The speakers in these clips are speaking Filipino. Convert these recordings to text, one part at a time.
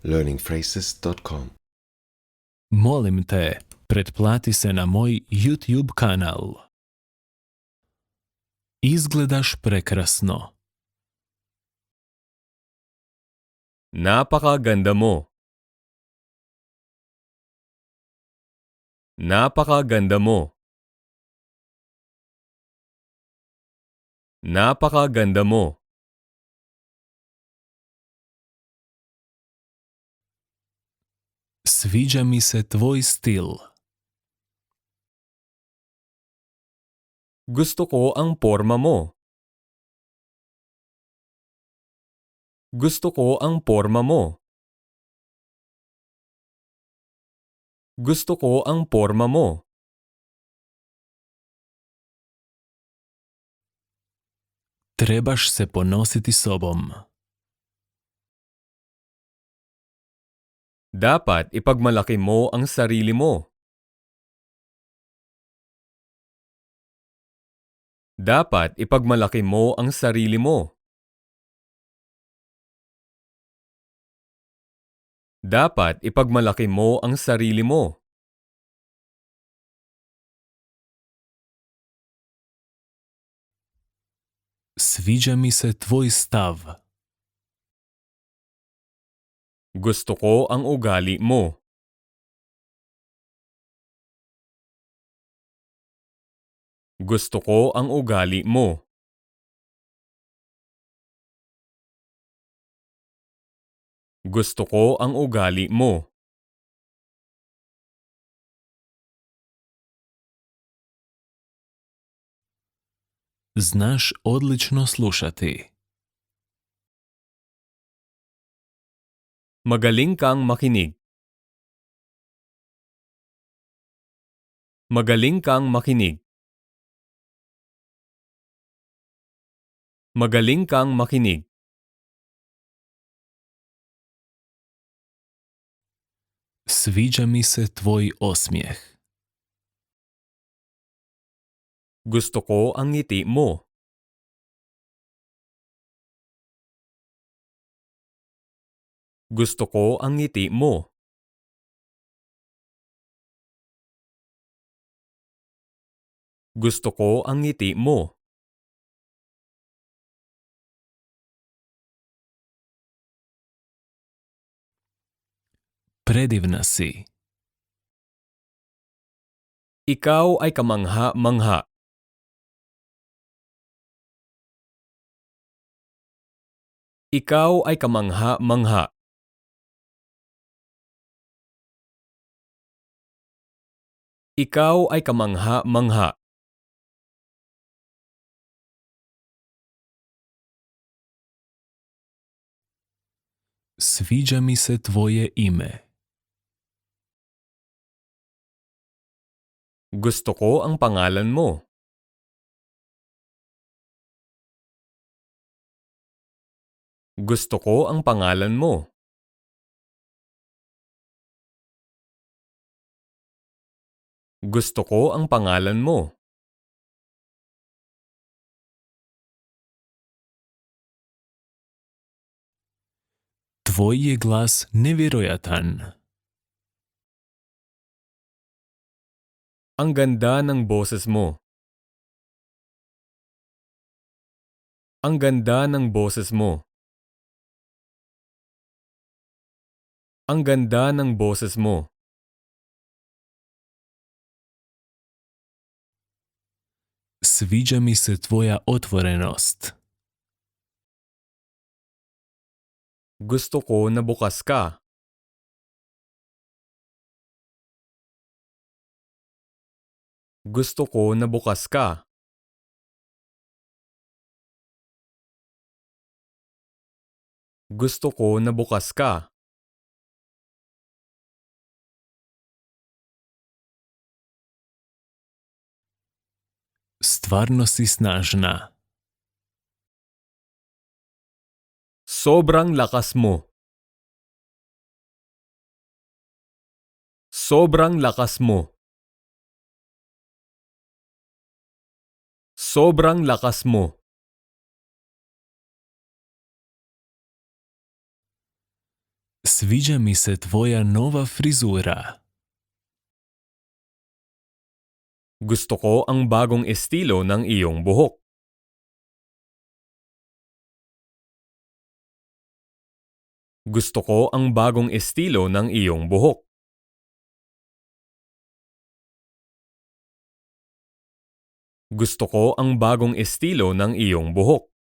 learningphrases.com. Molim te, pretplati se na moj YouTube kanal. Izgledaš prekrasno. Napakaganda mo. Napakaganda mo. Napakaganda mo. Sviđa mi se tvoj stil. Gusto ko ang porma mo. Gusto ko ang porma mo. Gusto ko ang porma mo. Trebaš se ponositi sobom. Dapat ipagmalaki mo ang sarili mo. Dapat ipagmalaki mo ang sarili mo. Dapat ipagmalaki mo ang sarili mo. Sviđa mi se tvoj stav. Gusto ko ang ugali mo. Gusto ko ang ugali mo. Gusto ko ang ugali mo. Znaš odlično slušati. Magaling kang makinig. Magaling kang makinig. Magaling kang makinig. Sviđa mi se tvoj osmijeh. Gusto ko ang ngiti mo. Gusto ko ang ngiti mo. Gusto ko ang ngiti mo. Predivna si. Ikaw ay kamangha-mangha. Ikaw ay kamangha-mangha. Ikaw ay kamangha-mangha. Sviđa mi se tvoje ime. Gusto ko ang pangalan mo. Gusto ko ang pangalan mo. Gusto ko ang pangalan mo. Tvoj je glas nevjerojatan. Ang ganda ng boses mo. Ang ganda ng boses mo. Ang ganda ng boses mo. Sviđa mi se tvoja otvorenost. Gusto ko na bukas ka. Gusto ko na bukas ka. Gusto ko na bukas ka. Stvarno si snažna. Sobrang lakas mo. Sobrang lakas mo. Sobrang lakas mo. Sviđa mi se tvoja nova frizura. Gusto ko ang bagong estilo ng iyong buhok. Gusto ko ang bagong estilo ng iyong buhok. Gusto ko ang bagong estilo ng iyong buhok.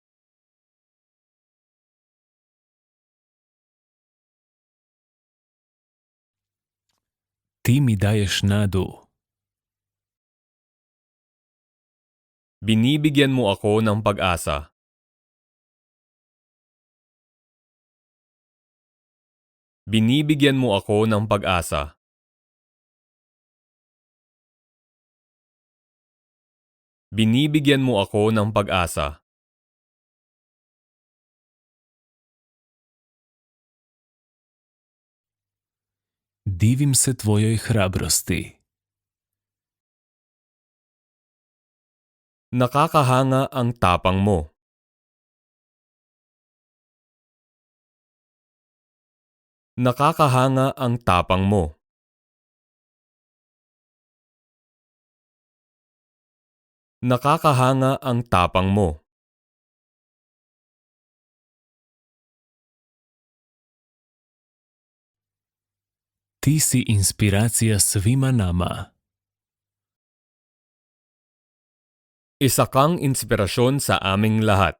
Ti mi daješ nadu. Binibigyan mo ako ng pag-asa. Binibigyan mo ako ng pag-asa. Binibigyan mo ako ng pag-asa. Divim se tvojoj hrabrosti. Nakakahanga ang tapang mo. Nakakahanga ang tapang mo. Nakakahanga ang tapang mo. Ti si inspiracija svima nama. Isa kang inspirasyon sa aming lahat.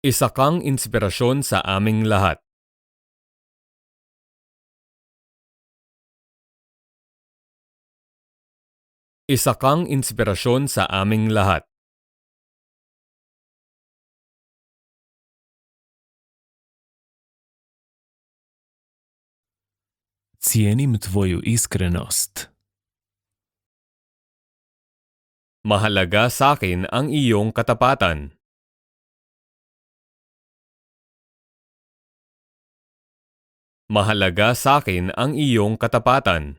Isa kang inspirasyon sa aming lahat. Isa kang inspirasyon sa aming lahat. Cijenim tvoju iskrenost. Mahalaga sa akin ang iyong katapatan. Mahalaga sa akin ang iyong katapatan.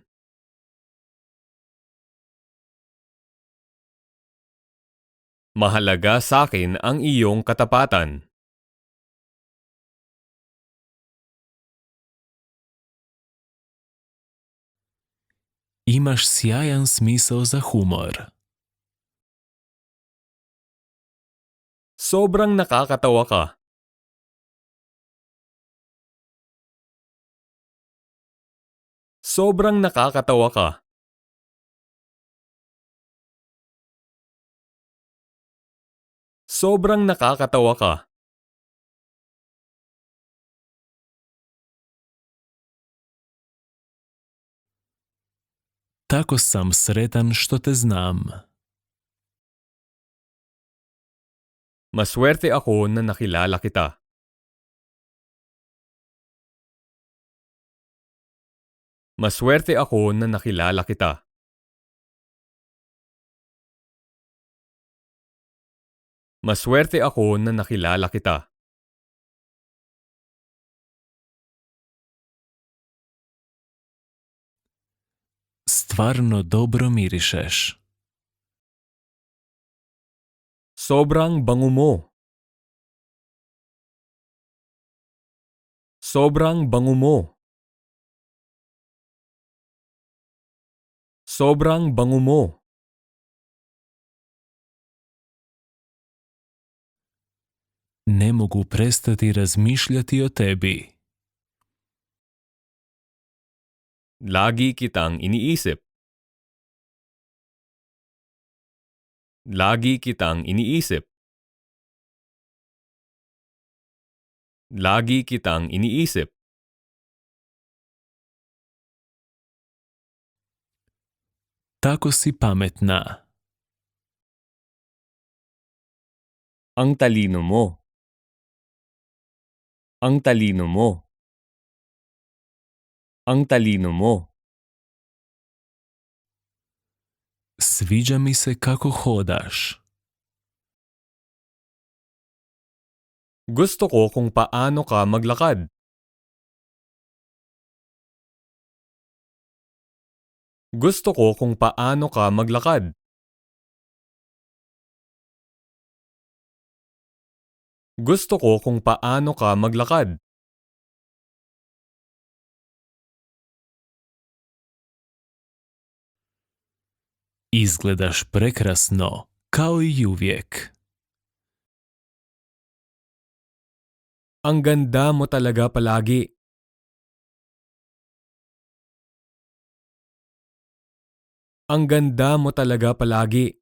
Mahalaga sa akin ang iyong katapatan. Imaš sjajan smisao za humor. Sobrang nakakatawa ka. Sobrang nakakatawa ka. Sobrang nakakatawa ka. Tako sam sretan što te znam. Maswerte ako na nakilala kita. Maswerte ako na nakilala kita. Maswerte ako na nakilala kita. Stvarno dobro mirišeš. Sobrang bango mo. Sobrang bango mo. Sobrang bango mo. Ne mogu prestati razmišljati o tebi. Lagi kitang iniisip. Lagi kitang iniisip. Lagi kitang iniisip. Tako si pametna. Ang talino mo. Ang talino mo. Ang talino mo. Sviđa mi se kako hodaš. Gusto ko kung paano ka maglakad. Gusto ko kung paano ka maglakad. Gusto ko kung paano ka maglakad. Izgledaš prekrasno, kao i uvijek. Ang ganda mo talaga palagi. Ang ganda mo talaga palagi.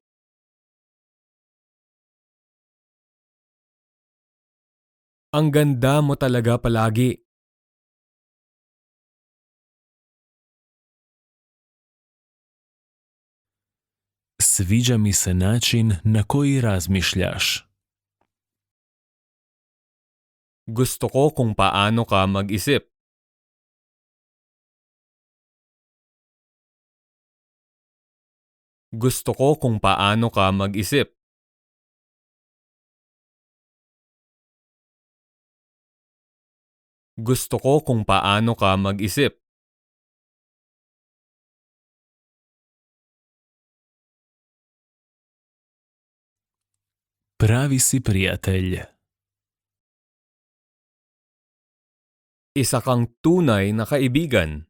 Ang ganda mo talaga palagi. Sviđa mi se način na koji razmišljaš. Gusto ko kung paano ka mag-isip. Gusto ko kung paano ka mag-isip. Gusto ko kung paano ka mag-isip. Pravi si prijatelj. Isa kang tunay na kaibigan.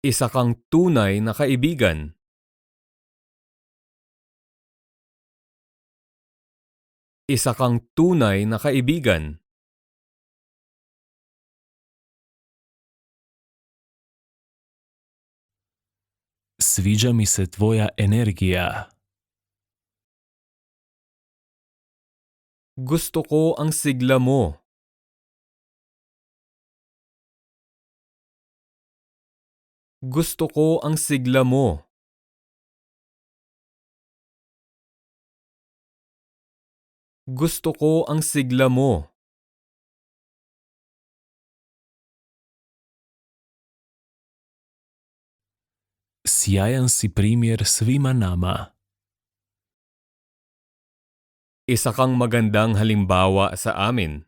Isa kang tunay na kaibigan. Isa kang tunay na kaibigan. Sviđa mi se tvoja energija. Gusto ko ang sigla mo. Gusto ko ang sigla mo. Gusto ko ang sigla mo. Sjajan si primjer svima nama. Isa kang magandang halimbawa sa amin.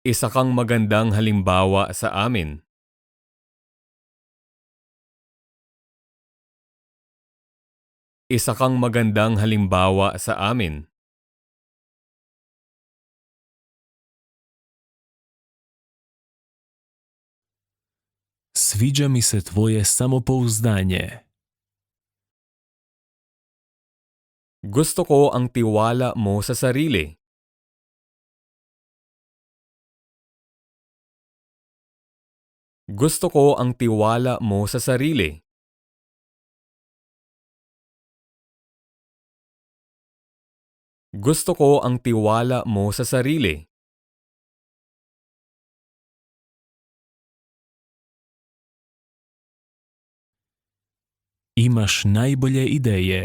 Isa kang magandang halimbawa sa amin. Isa kang magandang halimbawa sa amin. Sviđa mi se tvoje samopouzdanje. Gusto ko ang tiwala mo sa sarili. Gusto ko ang tiwala mo sa sarili. Gusto ko ang tiwala mo sa sarili. Imaš najbolje ideje.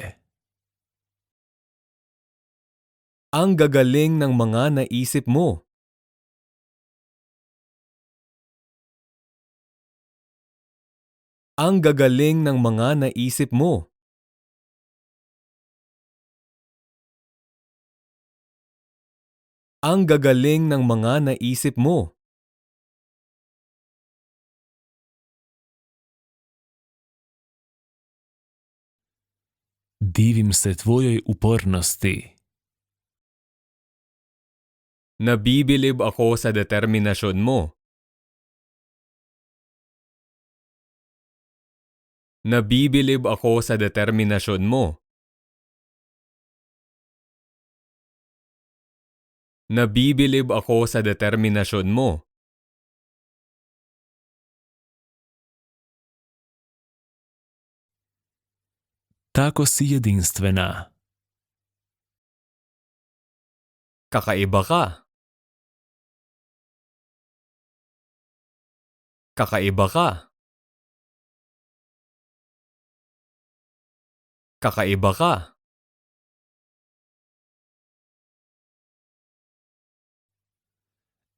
Ang gagaling ng mga naisip mo. Ang gagaling ng mga naisip mo. Ang gagaling ng mga naisip mo. Divim se tvojoj upornosti. Nabibilib ako sa determinasyon mo. Nabibilib ako sa determinasyon mo. Nabibilib ako sa determinasyon mo. Tako si jedinstvena. Kakaiba ka. Kakaiba ka. Kakaiba ka.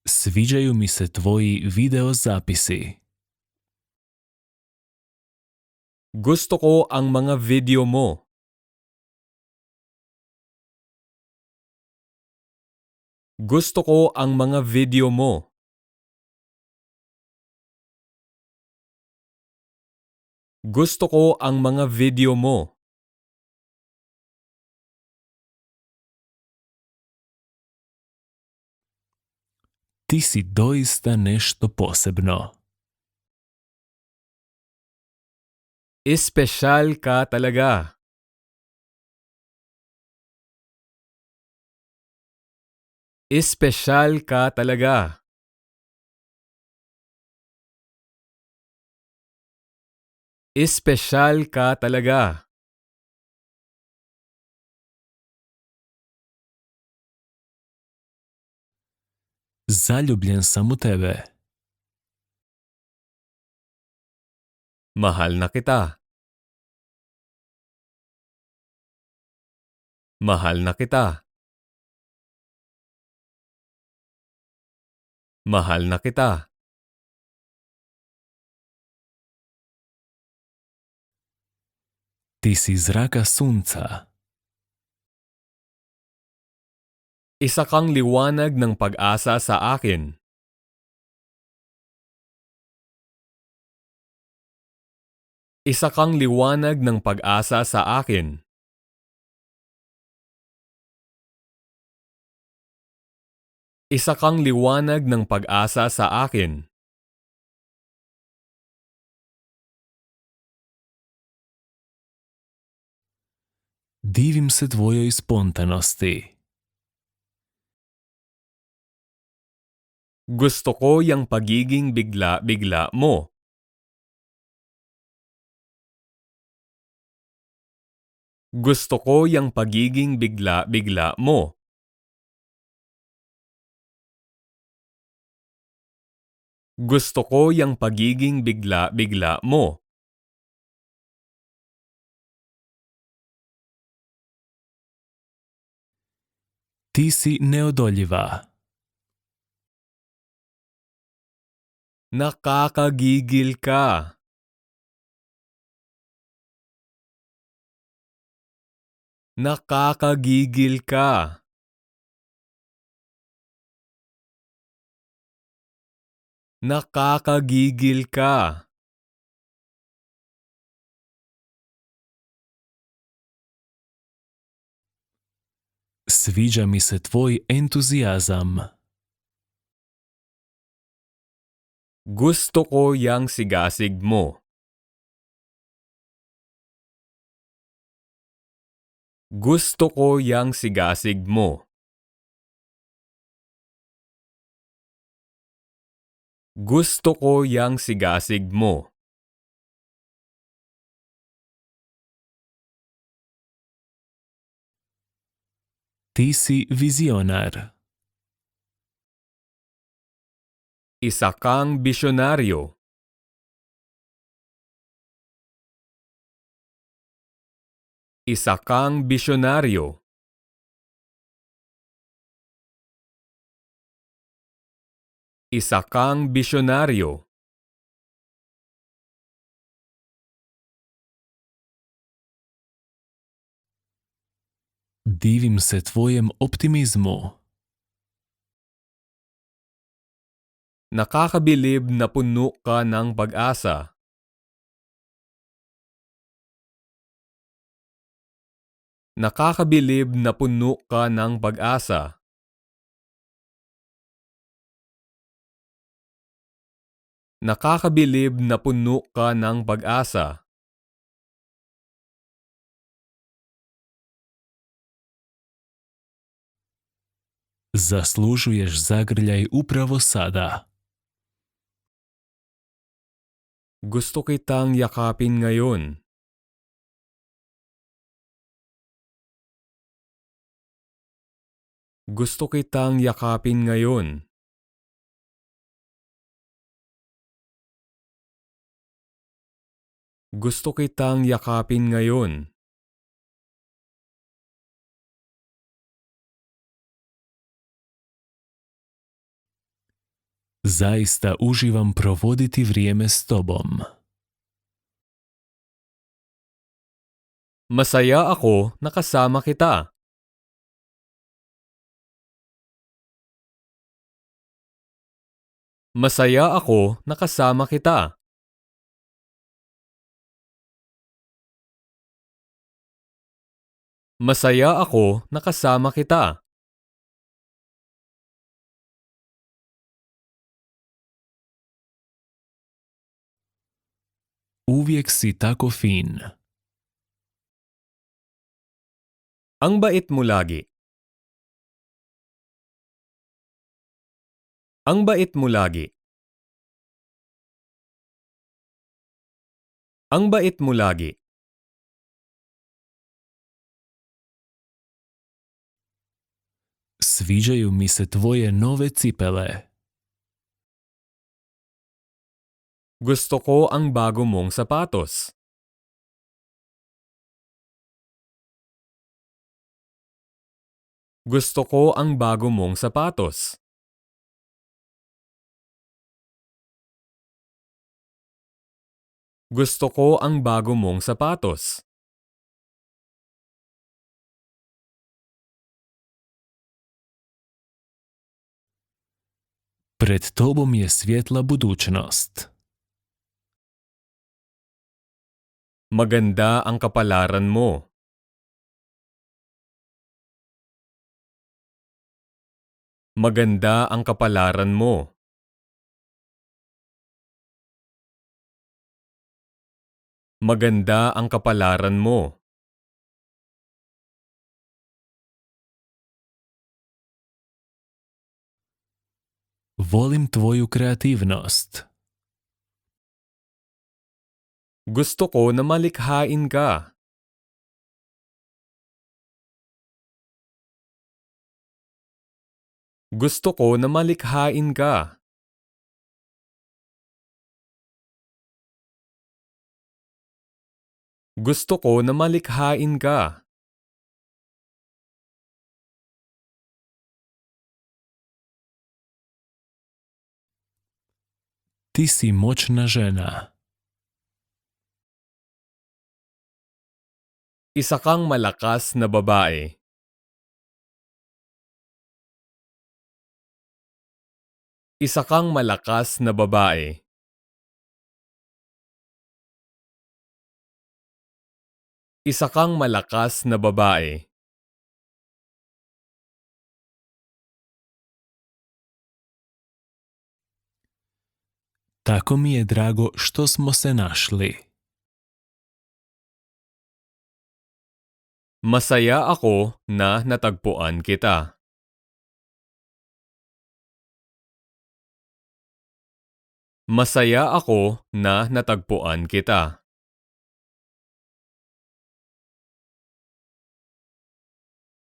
Sviđaju mi se tvoji videozapisi. Gusto ko ang mga video mo. Gusto ko ang mga video mo. Gusto ko ang mga video mo. Ti si doista nešto posebno. Espesyal ka talaga. Espesyal ka talaga. Espesyal ka talaga. Zaljubljen sam u tebe. Mahal na kita. Mahal na kita. Mahal na kita. Ti si zraka sunca. Isa kang liwanag ng pag-asa sa akin. Isa kang liwanag ng pag-asa sa akin. Isa kang liwanag ng pag-asa sa akin. Divim se tvojoj spontanosti. Gusto ko yung pagiging bigla-bigla mo. Gusto ko yung pagiging bigla-bigla mo. Gusto ko yung pagiging bigla-bigla mo. Ti si neodoljiva. Nakakagigil ka. Nakakagigil ka. Nakakagigil ka. Sviđa mi se tvoj entuzijazam. Gusto ko yang sigasig mo. Gusto ko yang sigasig mo. Gusto ko yang sigasig mo. Ti si vizionar. Isa kang bisyonaryo. Isa kang bisyonaryo. Isa kang bisyonaryo. Divim se tvojem optimizmu. Nakakabilib na puno ka ng pag-asa. Nakakabilib na puno ka ng pag-asa. Nakakabilib na puno ka ng pag-asa. Zaslužuješ zagrljaj upravo sada. Gusto kitang yakapin ngayon. Gusto kitang yakapin ngayon. Gusto kitang yakapin ngayon. Zaista uživam provoditi vrijeme s tobom. Masaya ako na kasama kita. Masaya ako na kasama kita. Masaya ako nakasama kita. Uvijek si tako fin. Ang bait mo lagi. Ang bait mo lagi. Ang bait mo lagi. Sviđaju mi se tvoje nove cipele. Gusto ko ang bago mong sapatos. Gusto ko ang bago mong sapatos. Gusto ko ang bago mong sapatos. Pred tobom je svjetla budućnost. Maganda ang kapalaran mo. Maganda ang kapalaran mo. Maganda ang kapalaran mo. Volim tvoju kreativnost. Gusto ko na malikhain ka. Gusto ko na malikhain ka. Gusto ko na malikhain ka. Ti si moćna žena. Isa kang malakas na babae. Isa kang malakas na babae. Isa kang malakas na babae. Tako mi je drago što smo se našli. Masaya ako na natagpuan kita. Masaya ako na natagpuan kita.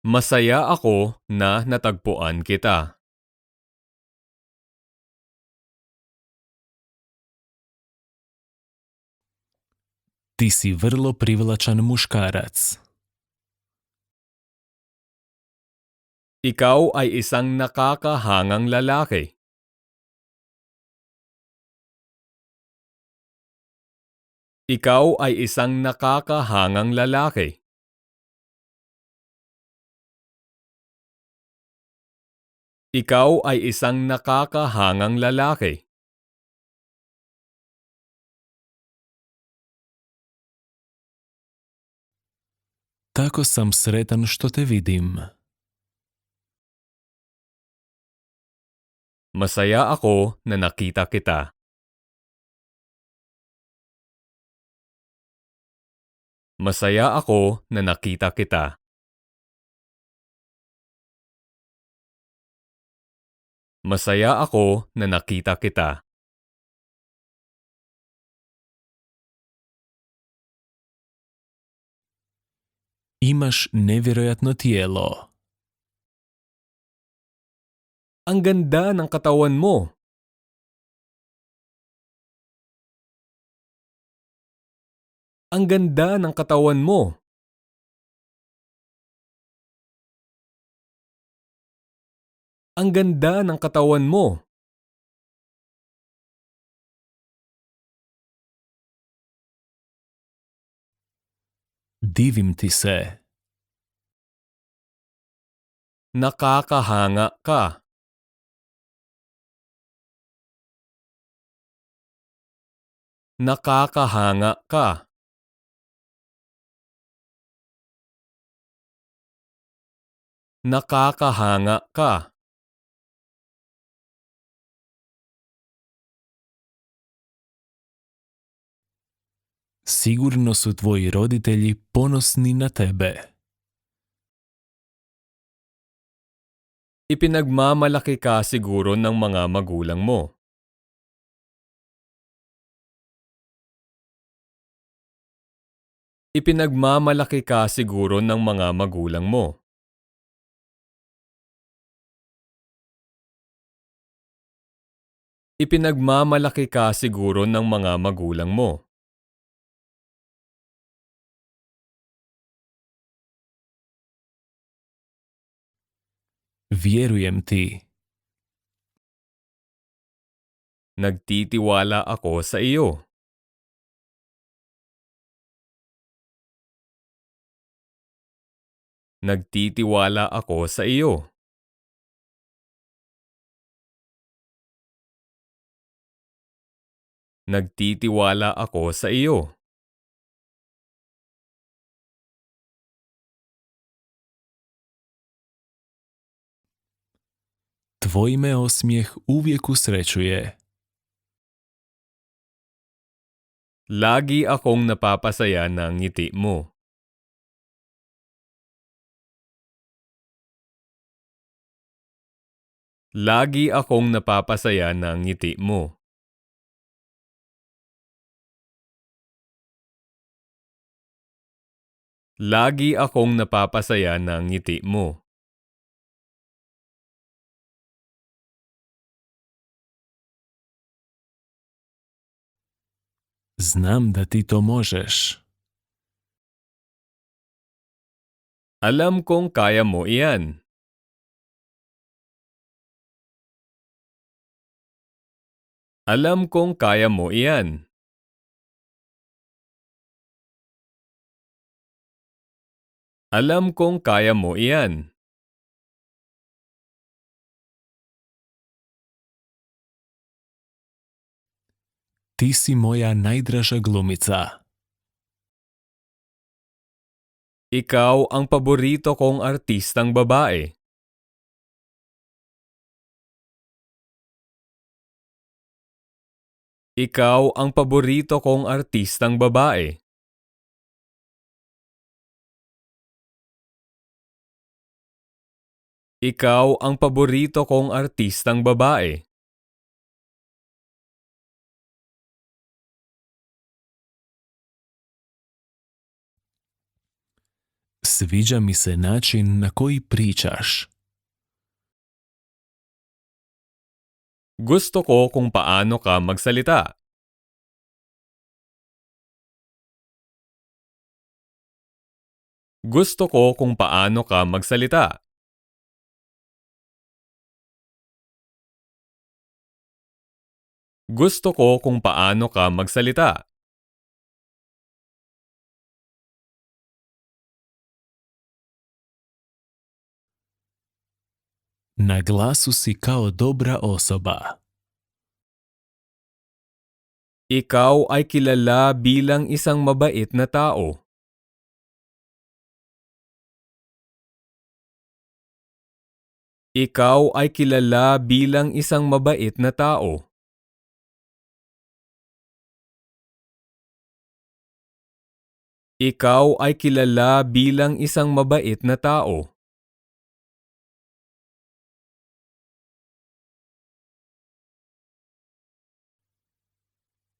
Masaya ako na natagpuan kita. Ti si vrlo privlačan muškarac. Ikaw ay isang nakakahangang lalaki. Ikaw ay isang nakakahangang lalaki. Ikaw ay isang nakakahangang lalaki. Tako sam sretan što te vidim. Masaya ako na nakita kita. Masaya ako na nakita kita. Masaya ako na nakita kita. Imaš nevjerojatno tijelo. Ang ganda ng katawan mo. Ang ganda ng katawan mo. Ang ganda ng katawan mo. Divim ti se. Nakakahanga ka. Nakakahanga ka. Nakakahanga ka. Sigurno su tvoji roditelji ponosni na tebe. Ipinagmamalaki ka siguro ng mga magulang mo. Ipinagmamalaki ka siguro ng mga magulang mo. Ipinagmamalaki ka siguro ng mga magulang mo. Vjerujem ti. Nagtitiwala ako sa iyo. Nagtitiwala ako sa iyo. Nagtitiwala ako sa iyo. Tvoj me osmijeh uvijek usrećuje. Lagi akong napapasaya ng ngiti mo. Lagi akong napapasaya ng ngiti mo. Lagi akong napapasaya ng ngiti mo. Znam da ti to možeš. Alam kong kaya mo iyan. Alam kong kaya mo iyan. Alam kong kaya mo iyan. Ti si moja najdraža glumica. Ikaw ang paborito kong artistang babae. Ikaw ang paborito kong artistang babae. Ikaw ang paborito kong artistang babae. Sviđa mi se način na koji pričaš. Gusto ko kung paano ka magsalita. Gusto ko kung paano ka magsalita. Gusto ko kung paano ka magsalita. Na glasu si kao dobra osoba. Ikaw ay kilala bilang isang mabait na tao. Ikaw ay kilala bilang isang mabait na tao. Ikaw ay kilala bilang isang mabait na tao.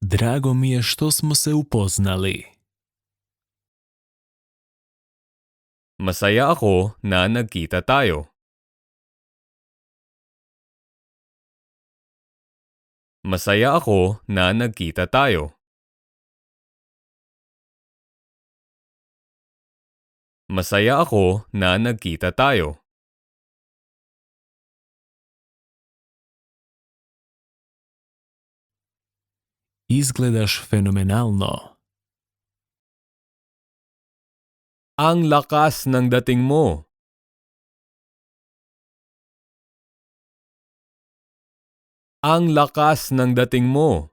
Drago mi je što smo se upoznali. Masaya ako na nagkita tayo. Masaya ako na nagkita tayo. Masaya ako na nagkita tayo. Izgledaš fenomenalno. Ang lakas ng dating mo. Ang lakas ng dating mo.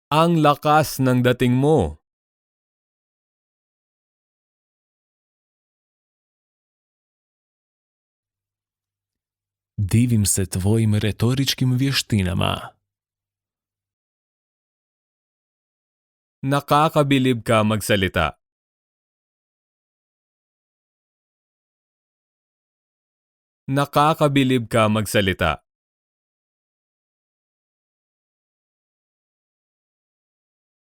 Ang lakas ng dating mo. Divim se tvojim retoričkim vještinama. Nakakabilib ka magsalita. Nakakabilib ka magsalita.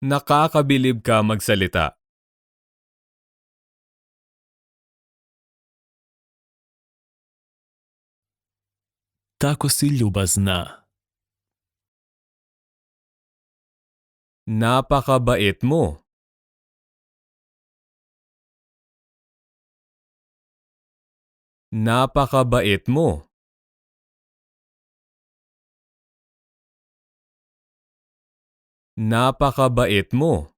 Nakakabilib ka magsalita. Tako si ljubazna. Napakabait mo. Napakabait mo. Napakabait mo.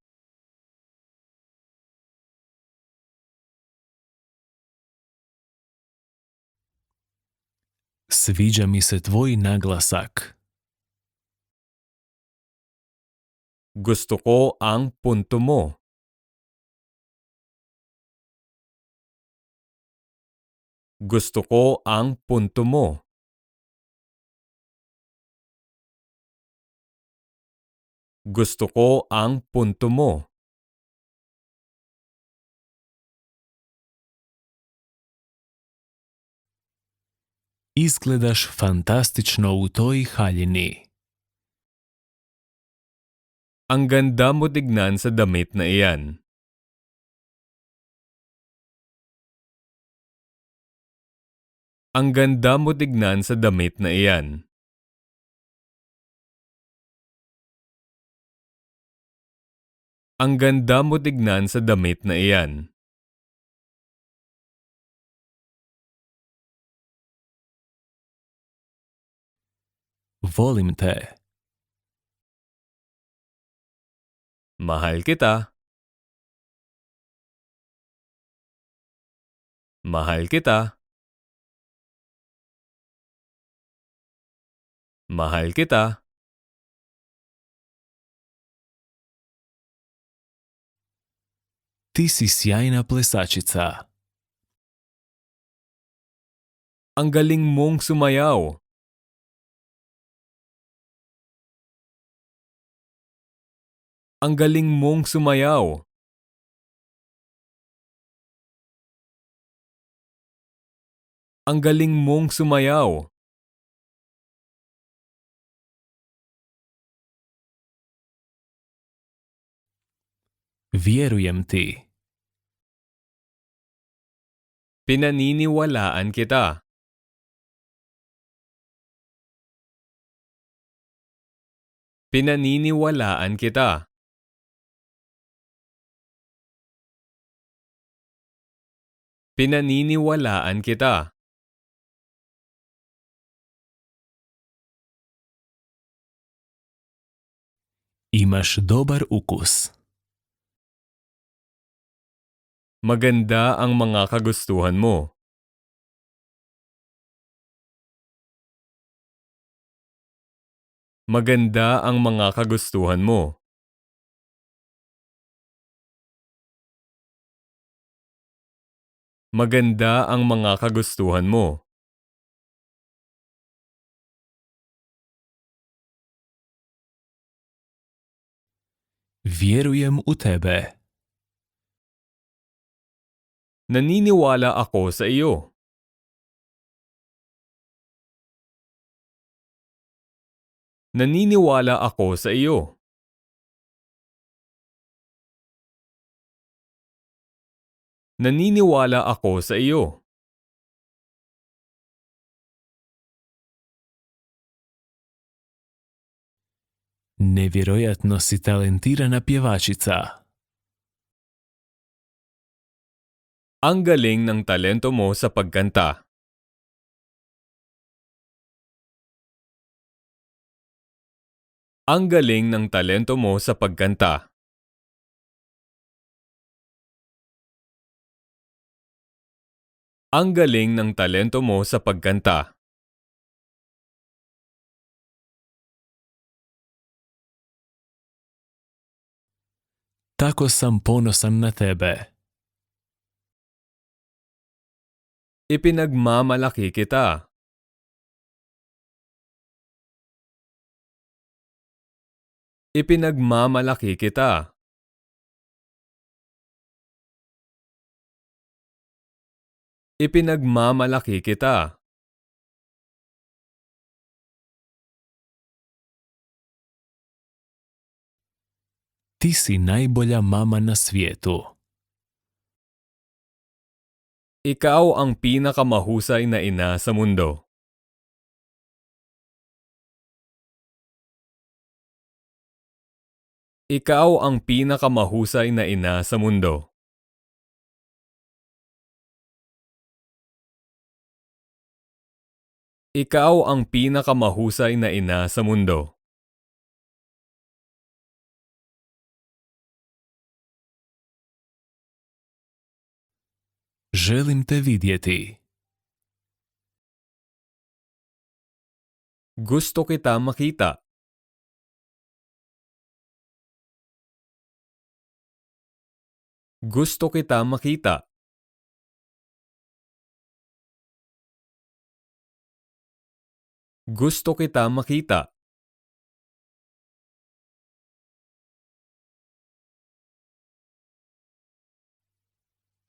Sviđa mi se tvoj naglasak. Gusto ko ang punto mo. Gusto ko ang punto mo. Gusto ko ang punto mo. Izgledaš fantastično u toj haljini. Ang ganda mo tignan sa damit na iyan. Ang ganda mo tignan sa damit na iyan. Ang ganda mo tignan sa damit na iyan. Volim te. Mahal kita. Mahal kita. Mahal kita. Ti si sjajna plesačica. Ang galing mong sumayaw. Ang galing mong sumayaw. Ang galing mong sumayaw. Vjerujem ti. Pinaniniwalaan kita. Pinaniniwalaan kita. Pinaniniwalaan kita. Imaš dobar ukus. Maganda ang mga kagustuhan mo. Maganda ang mga kagustuhan mo. Maganda ang mga kagustuhan mo. Vjerujem u tebe. Naniniwala ako sa iyo. Naniniwala ako sa iyo. Naniniwala ako sa iyo. Nevjerojatno si talentirana pjevačica. Ang galing ng talento mo sa pagkanta. Ang galing ng talento mo sa pagkanta. Ang galing ng talento mo sa pagkanta. Tako sam ponosan na tebe. Ipinagmamalaki kita. Ipinagmamalaki kita. Ipinagmamalaki kita. Ti si najbolja mama na svijetu. Ikaw ang pinakamahusay na ina sa mundo. Ikaw ang pinakamahusay na ina sa mundo. Ikaw ang pinakamahusay na ina sa mundo. Želim te vidjeti. Gusto kita makita. Gusto kita makita. Gusto kita makita.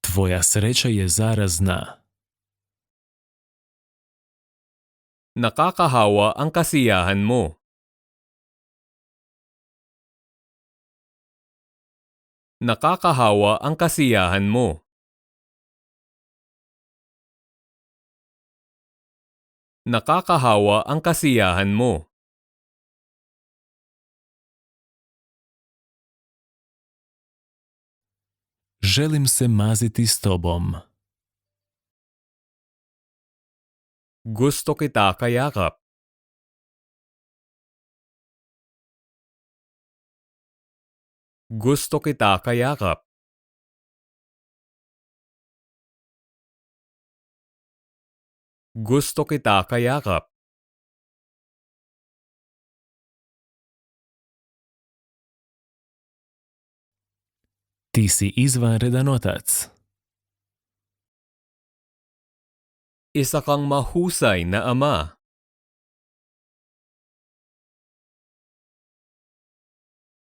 Tvoja sreća je zarazna. Nakakahawa ang kasiyahan mo. Nakakahawa ang kasiyahan mo. Nakakahawa ang kasiyahan mo. Želim se maziti s tobom. Gusto kita kayakap. Gusto kita kayakap. Gusto kita kayakap. Ti si izvanredan otac. Isa kang mahusay na ama.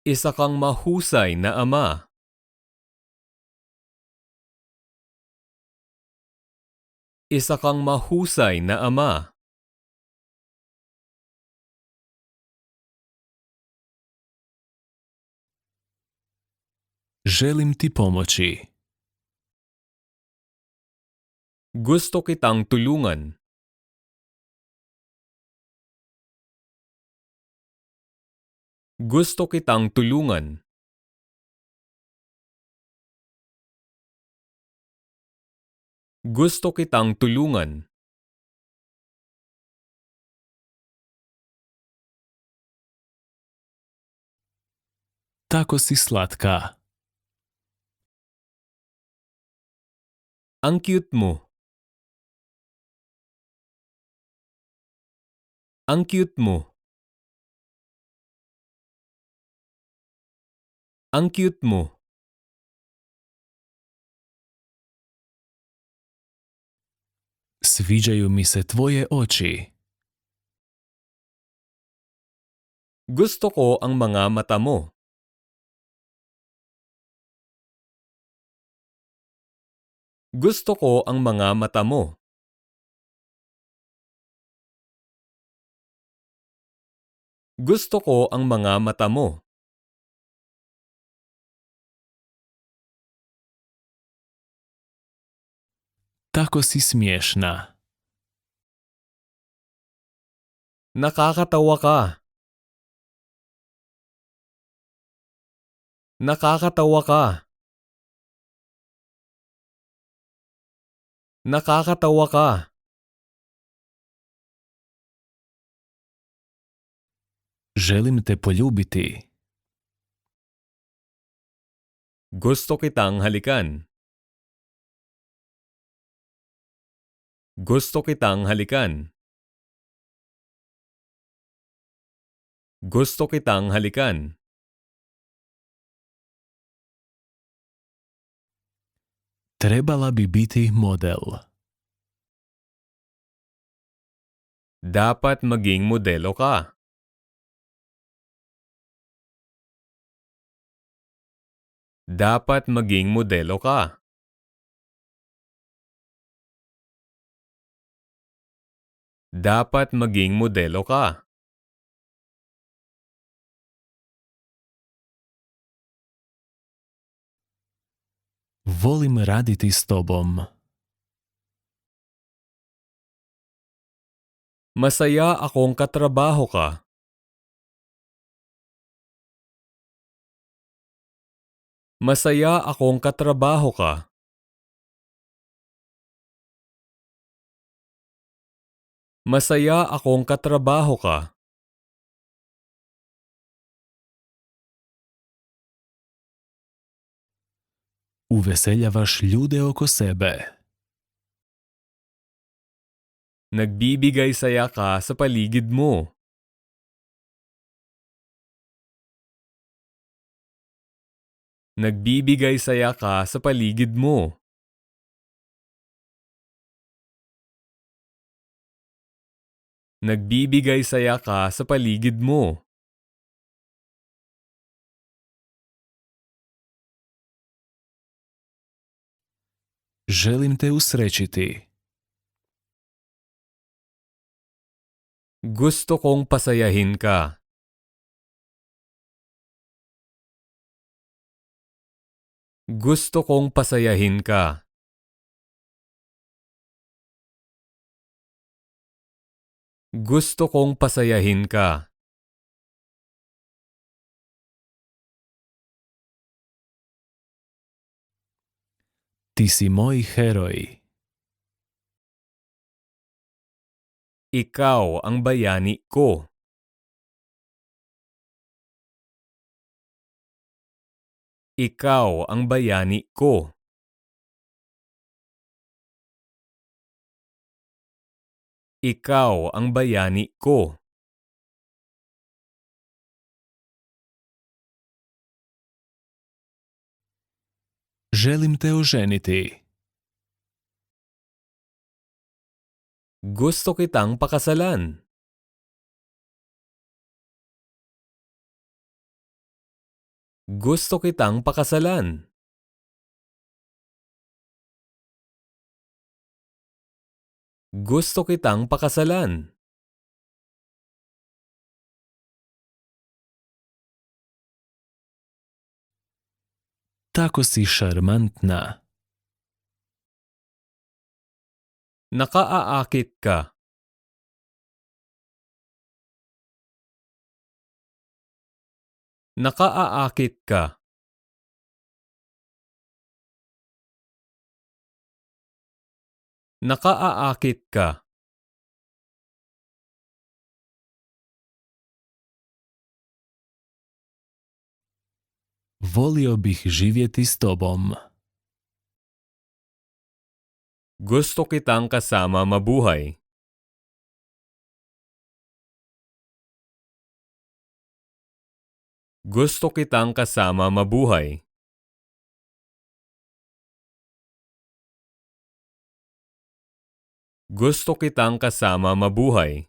Isa kang mahusay na ama. Isa kang mahusay na ama. Želim ti pomoći. Gusto kitang tulungan. Gusto kitang tulungan. Gusto kitang tulungan. Tako si slatka. Ang cute mo. Ang cute mo. Ang cute mo. Sviđaju mi se tvoje oči. Gusto ko ang mga mata mo. Gusto ko ang mga mata mo. Gusto ko ang mga mata mo. Tako si smiješna. Nakakatawa ka. Nakakatawa ka. Nakakatawa ka. Želim te poljubiti. Gusto kitang halikan. Gusto kitang halikan. Gusto kitang halikan. Trebala bi biti model. Dapat maging modelo ka. Dapat maging modelo ka. Dapat maging modelo ka. Volim raditi s tobom. Masaya akong katrabaho ka. Masaya akong katrabaho ka. Masaya akong katrabaho ka. Uveseljavaš ljude oko sebe. Nagbibigay saya ka sa paligid mo. Nagbibigay saya ka sa paligid mo. Nagbibigay saya ka sa paligid mo. Želim te usrećiti. Gusto kong pasayahin ka. Gusto kong pasayahin ka. Gusto kong pasayahin ka. Ti si moj heroj. Ikaw ang bayani ko. Ikaw ang bayani ko. Ikaw ang bayani ko. Želim te oženiti. Gusto kitang pakasalan. Gusto kitang pakasalan. Gusto kitang pakasalan. Tako si šarmantna. Nakaaakit ka. Nakaaakit ka. Nakaaakit ka. Volio bih živjeti s tobom. Gusto kitang kasama mabuhay. Gusto kitang kasama mabuhay. Gusto kitang kasama mabuhay.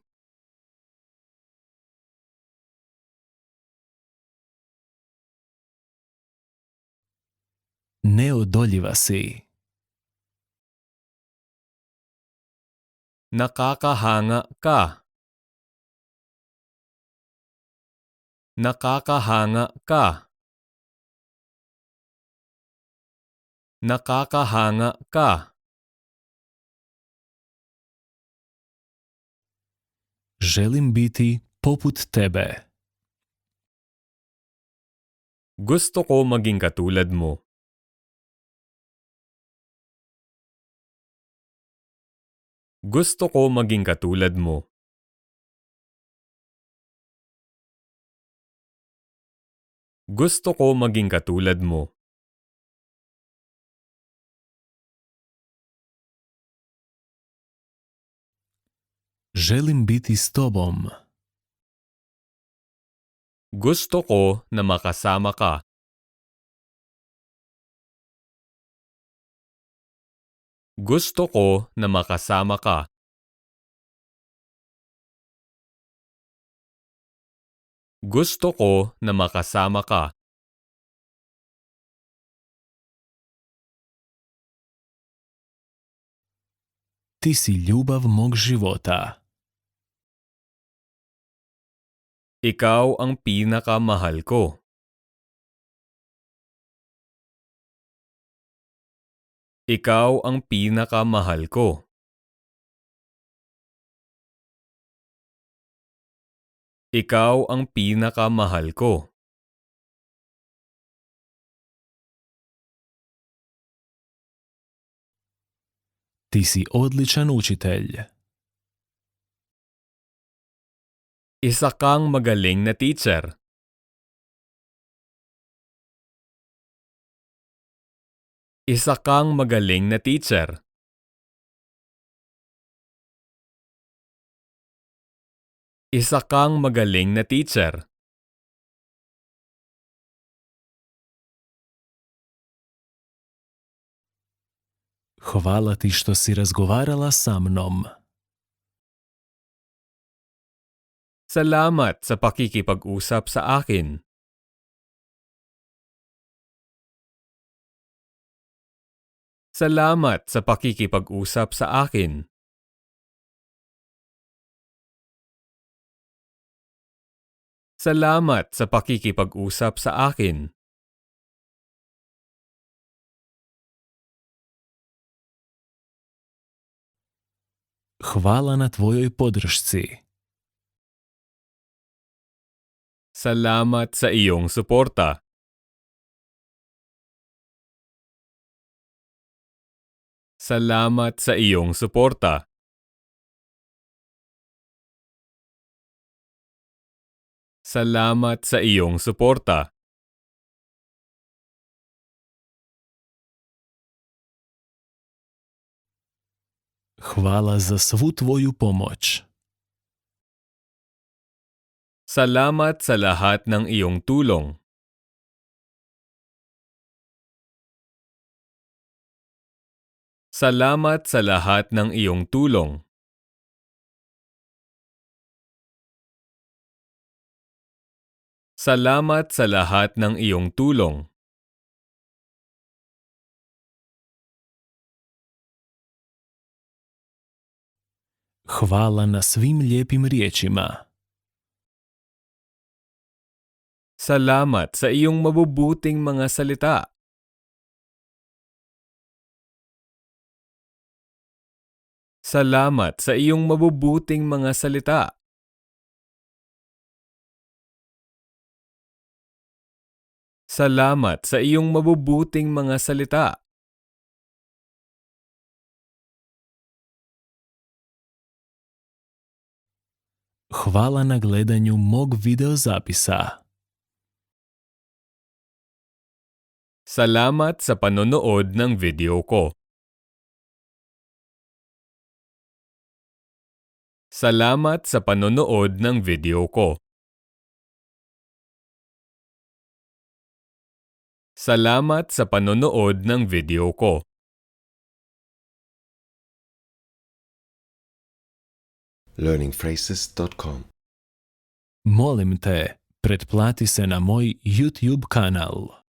Neodoljiva si. Nakakahanga ka. Nakakahanga ka. Nakakahanga ka. Želim biti poput tebe. Gusto ko maging katulad mo. Gusto ko maging katulad mo. Gusto ko maging katulad mo. Želim biti s tobom. Gusto ko na makasama ka. Gusto ko na makasama ka. Gusto ko na makasama ka. Ti si ljubav mog života. Ikaw ang pinakamahal ko. Ikaw ang pinakamahal ko. Ikaw ang pinakamahal ko. Ti si odličan učitelj. Isa kang magaling na teacher. Isa kang magaling na teacher. Isa kang magaling na teacher. Hvala ti što si razgovarala sa mnom. Salamat sa pakikipag-usap sa akin. Salamat sa pakikipag-usap sa akin. Salamat sa pakikipag-usap sa akin. Hvala na tvojoj podršci. Salamat sa iyong suporta. Salamat sa iyong suporta. Salamat sa iyong suporta. Hvala za svu tvoju pomoć. Salamat sa lahat ng iyong tulong. Salamat sa lahat ng iyong tulong. Salamat sa lahat ng iyong tulong. Hvala na svim lijepim riječima. Salamat sa iyong mabubuting mga salita. Salamat sa iyong mabubuting mga salita. Salamat sa iyong mabubuting mga salita. Hvala na gledanju mog videozapisa. Salamat sa panonood ng video ko. Salamat sa panonood ng video ko. Salamat sa panonood ng video ko. learningphrases.com Molim te, pretplati se na moj YouTube kanal.